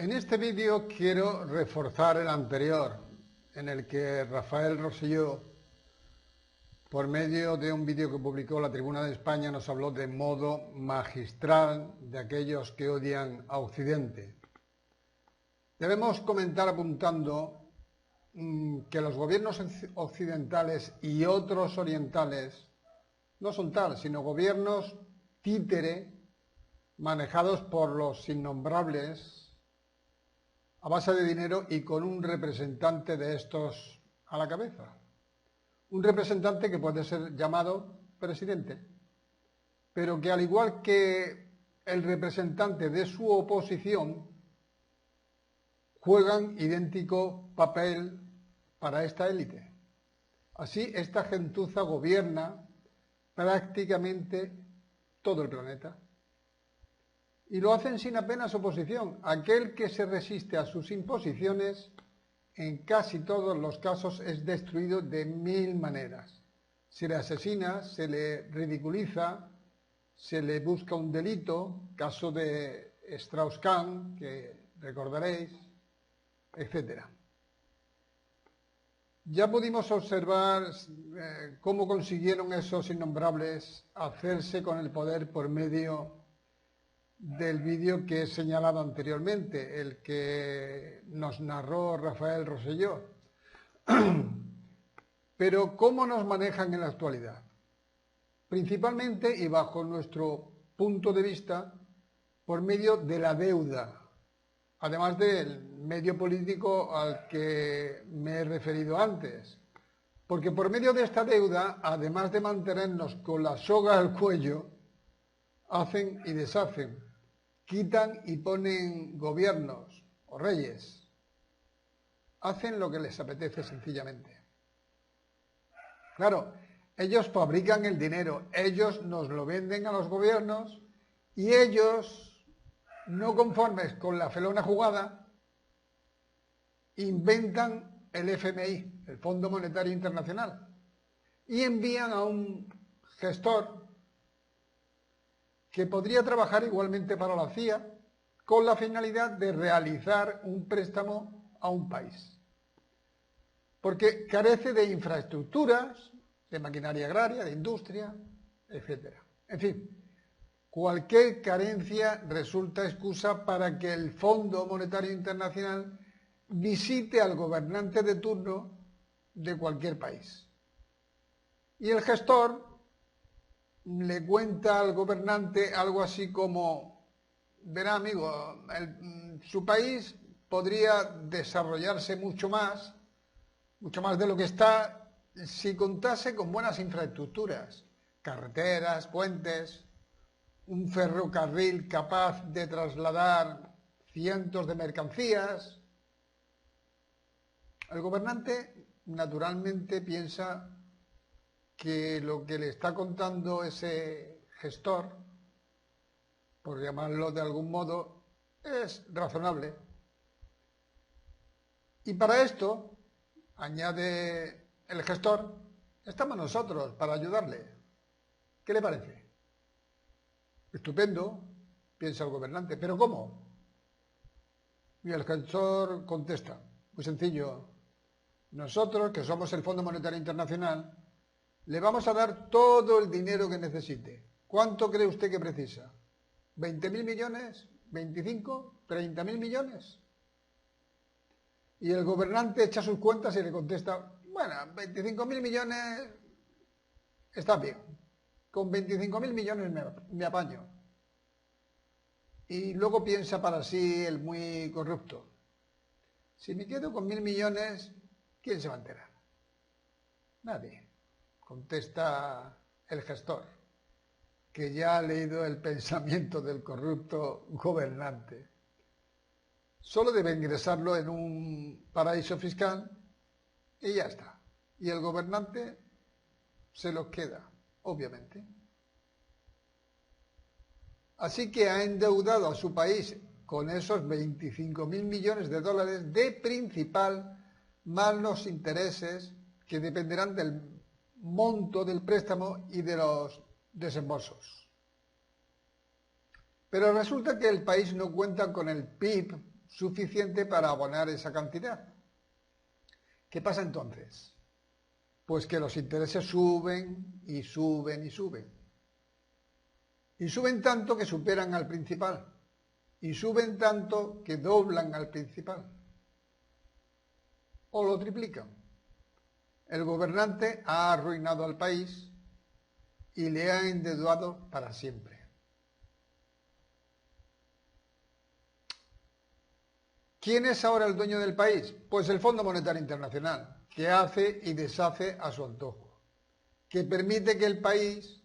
En este vídeo quiero reforzar el anterior, en el que Rafael Rosselló, por medio de un vídeo que publicó La Tribuna de España, nos habló de modo magistral de aquellos que odian a Occidente. Debemos comentar apuntando que los gobiernos occidentales y otros orientales no son tal, sino gobiernos títere manejados por los innombrables a base de dinero y con un representante de estos a la cabeza. Un representante que puede ser llamado presidente, pero que al igual que el representante de su oposición, juegan idéntico papel para esta élite. Así, esta gentuza gobierna prácticamente todo el planeta. Y lo hacen sin apenas oposición. Aquel que se resiste a sus imposiciones, en casi todos los casos, es destruido de mil maneras. Se le asesina, se le ridiculiza, se le busca un delito, caso de Strauss-Kahn, que recordaréis, etc. Ya pudimos observar cómo consiguieron esos innombrables hacerse con el poder por medio del vídeo que he señalado anteriormente, el que nos narró Rafael Rosselló. Pero ¿cómo nos manejan en la actualidad? Principalmente, y bajo nuestro punto de vista, por medio de la deuda, además del medio político al que me he referido antes. Porque por medio de esta deuda, además de mantenernos con la soga al cuello, hacen y deshacen. Quitan y ponen gobiernos o reyes. Hacen lo que les apetece sencillamente. Claro, ellos fabrican el dinero, ellos nos lo venden a los gobiernos y ellos, no conformes con la felona jugada, inventan el FMI, el Fondo Monetario Internacional, y envían a un gestor que podría trabajar igualmente para la CIA con la finalidad de realizar un préstamo a un país. Porque carece de infraestructuras, de maquinaria agraria, de industria, etc. En fin, cualquier carencia resulta excusa para que el Fondo Monetario Internacional visite al gobernante de turno de cualquier país. Y el gestor le cuenta al gobernante algo así como: verá, amigo, su país podría desarrollarse mucho más de lo que está, si contase con buenas infraestructuras, carreteras, puentes, un ferrocarril capaz de trasladar cientos de mercancías. El gobernante naturalmente piensa que lo que le está contando ese gestor, por llamarlo de algún modo, es razonable. Y para esto, añade el gestor, estamos nosotros para ayudarle. ¿Qué le parece? Estupendo, piensa el gobernante. ¿Pero cómo? Y el gestor contesta, muy sencillo: nosotros, que somos el Fondo Monetario Internacional, le vamos a dar todo el dinero que necesite. ¿Cuánto cree usted que precisa? ¿20.000 millones? ¿25? ¿30.000 millones? Y el gobernante echa sus cuentas y le contesta: bueno, 25.000 millones está bien. Con 25.000 millones me apaño. Y luego piensa para sí el muy corrupto: si me quedo con 1.000 millones, ¿quién se va a enterar? Nadie. Contesta el gestor, que ya ha leído el pensamiento del corrupto gobernante. Solo debe ingresarlo en un paraíso fiscal y ya está. Y el gobernante se los queda, obviamente. Así que ha endeudado a su país con esos 25.000 millones de dólares de principal, más los intereses que dependerán del monto del préstamo y de los desembolsos. Pero resulta que el país no cuenta con el PIB suficiente para abonar esa cantidad. ¿Qué pasa entonces? Pues que los intereses suben y suben y suben. Y suben tanto que superan al principal. Y suben tanto que doblan al principal. O lo triplican. El gobernante ha arruinado al país y le ha endeudado para siempre. ¿Quién es ahora el dueño del país? Pues el Fondo Monetario Internacional, que hace y deshace a su antojo, que permite que el país,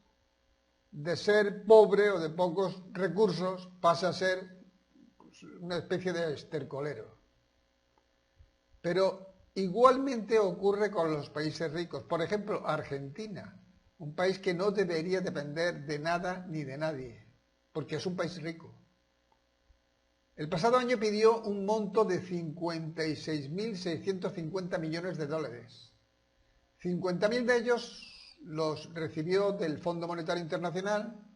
de ser pobre o de pocos recursos, pase a ser una especie de estercolero. Pero igualmente ocurre con los países ricos. Por ejemplo, Argentina, un país que no debería depender de nada ni de nadie, porque es un país rico. El pasado año pidió un monto de 56.650 millones de dólares. 50.000 de ellos los recibió del Fondo Monetario Internacional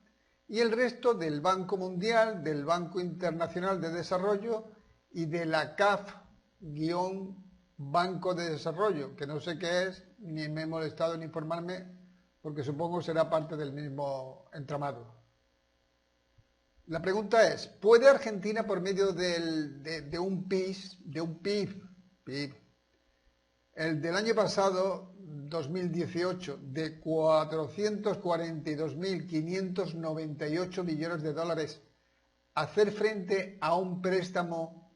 y el resto del Banco Mundial, del Banco Internacional de Desarrollo y de la CAF-Banco de Desarrollo, que no sé qué es, ni me he molestado en informarme, porque supongo será parte del mismo entramado. La pregunta es, ¿puede Argentina, por medio de un PIB, el del año pasado, 2018, de 442.598 millones de dólares, hacer frente a un préstamo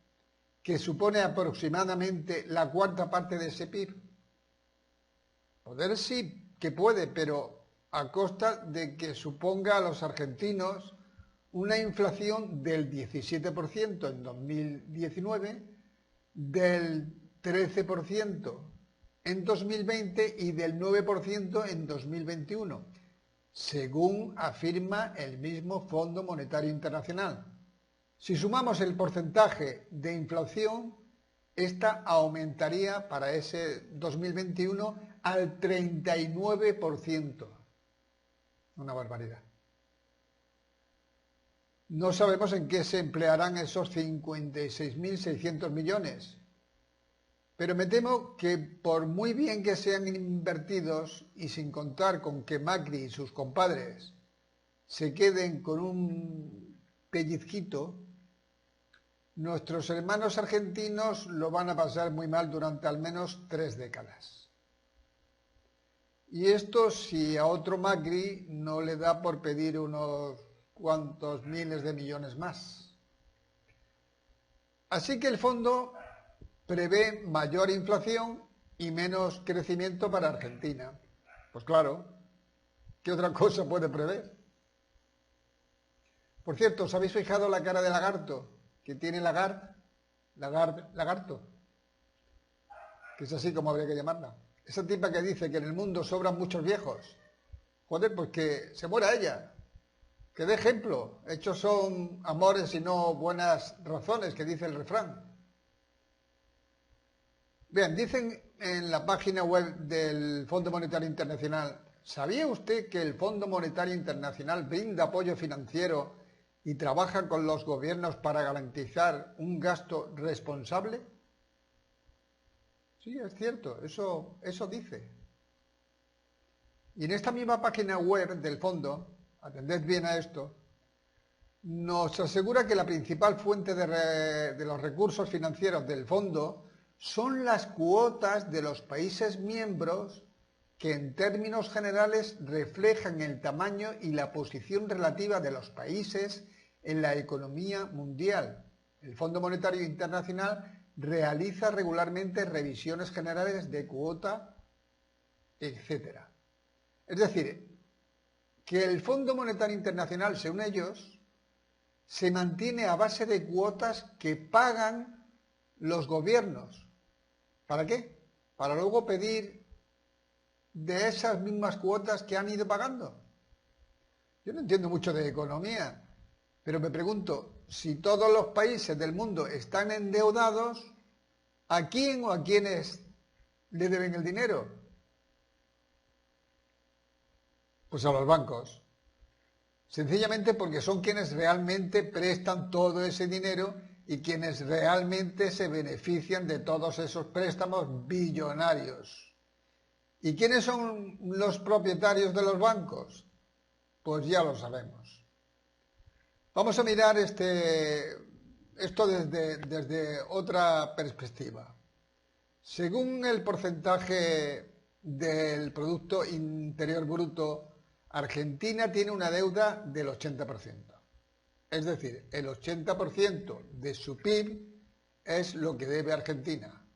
que supone aproximadamente la cuarta parte de ese PIB? Poder sí que puede, pero a costa de que suponga a los argentinos una inflación del 17% en 2019, del 13% en 2020 y del 9% en 2021, según afirma el mismo Fondo Monetario Internacional. Si sumamos el porcentaje de inflación, esta aumentaría para ese 2021 al 39%. Una barbaridad. No sabemos en qué se emplearán esos 56.600 millones, pero me temo que por muy bien que sean invertidos y sin contar con que Macri y sus compadres se queden con un pellizquito, nuestros hermanos argentinos lo van a pasar muy mal durante al menos 3 décadas. Y esto si a otro Macri no le da por pedir unos cuantos miles de millones más. Así que el fondo prevé mayor inflación y menos crecimiento para Argentina. Pues claro, ¿qué otra cosa puede prever? Por cierto, ¿os habéis fijado la cara de lagarto que tiene Lagarde? Lagarto, que es así como habría que llamarla. Esa tipa que dice que en el mundo sobran muchos viejos. Joder, pues que se muera ella. Que dé ejemplo. Hechos son amores y no buenas razones, que dice el refrán. Bien, dicen en la página web del Fondo Monetario Internacional, ¿sabía usted que el Fondo Monetario Internacional brinda apoyo financiero y trabaja con los gobiernos para garantizar un gasto responsable? Sí, es cierto, eso dice. Y en esta misma página web del fondo, atended bien a esto, nos asegura que la principal fuente de los recursos financieros del fondo son las cuotas de los países miembros que en términos generales reflejan el tamaño y la posición relativa de los países en la economía mundial. El Fondo Monetario Internacional realiza regularmente revisiones generales de cuota, etc. Es decir, que el Fondo Monetario Internacional, según ellos, se mantiene a base de cuotas que pagan los gobiernos. ¿Para qué? Para luego pedir de esas mismas cuotas que han ido pagando. Yo no entiendo mucho de economía, pero me pregunto, si todos los países del mundo están endeudados, ¿a quién o a quiénes le deben el dinero? Pues a los bancos. Sencillamente porque son quienes realmente prestan todo ese dinero y quienes realmente se benefician de todos esos préstamos billonarios. ¿Y quiénes son los propietarios de los bancos? Pues ya lo sabemos. Vamos a mirar esto desde otra perspectiva. Según el porcentaje del Producto Interior Bruto, Argentina tiene una deuda del 80%. Es decir, el 80% de su PIB es lo que debe Argentina.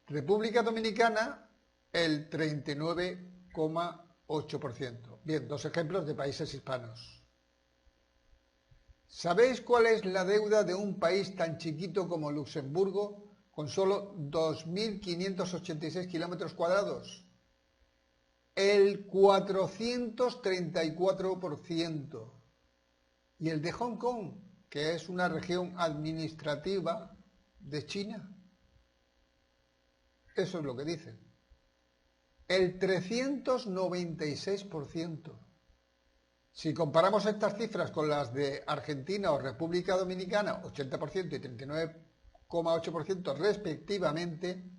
República Dominicana, el 39,8%. Bien, dos ejemplos de países hispanos. ¿Sabéis cuál es la deuda de un país tan chiquito como Luxemburgo, con solo 2.586 kilómetros cuadrados? El 434%. Y el de Hong Kong, que es una región administrativa de China. Eso es lo que dicen. El 396%. Si comparamos estas cifras con las de Argentina o República Dominicana, 80% y 39,8% respectivamente,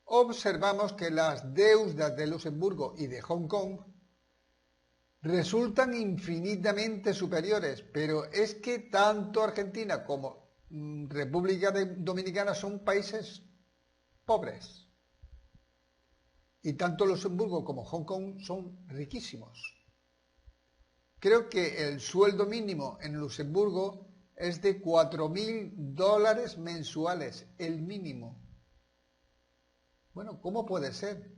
observamos que las deudas de Luxemburgo y de Hong Kong resultan infinitamente superiores, pero es que tanto Argentina como República Dominicana son países pobres y tanto Luxemburgo como Hong Kong son riquísimos. Creo que el sueldo mínimo en Luxemburgo es de $4.000 mensuales, el mínimo. Bueno, ¿cómo puede ser?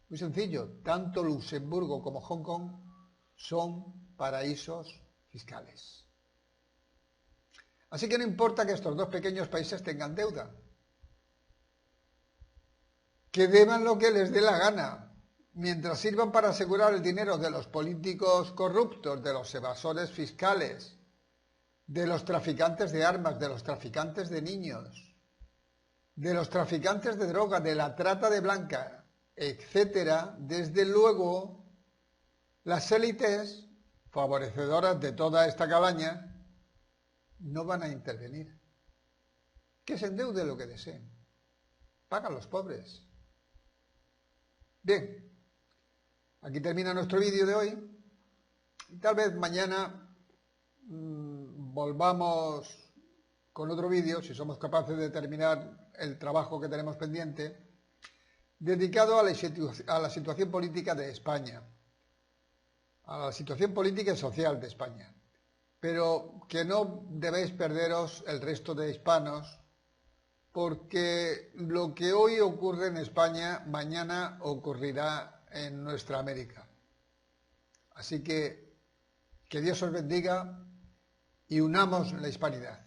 Muy sencillo, tanto Luxemburgo como Hong Kong son paraísos fiscales. Así que no importa que estos dos pequeños países tengan deuda, que deban lo que les dé la gana, mientras sirvan para asegurar el dinero de los políticos corruptos, de los evasores fiscales, de los traficantes de armas, de los traficantes de niños, de los traficantes de droga, de la trata de blancas, etcétera. Desde luego, las élites favorecedoras de toda esta calaña no van a intervenir. Que se endeude lo que deseen. Pagan los pobres. Bien, aquí termina nuestro vídeo de hoy. Y tal vez mañana volvamos con otro vídeo, si somos capaces de terminar el trabajo que tenemos pendiente, dedicado a la situación política de España, a la situación política y social de España. Pero que no debéis perderos el resto de hispanos, porque lo que hoy ocurre en España, mañana ocurrirá en nuestra América. Así que Dios os bendiga y unamos la hispanidad.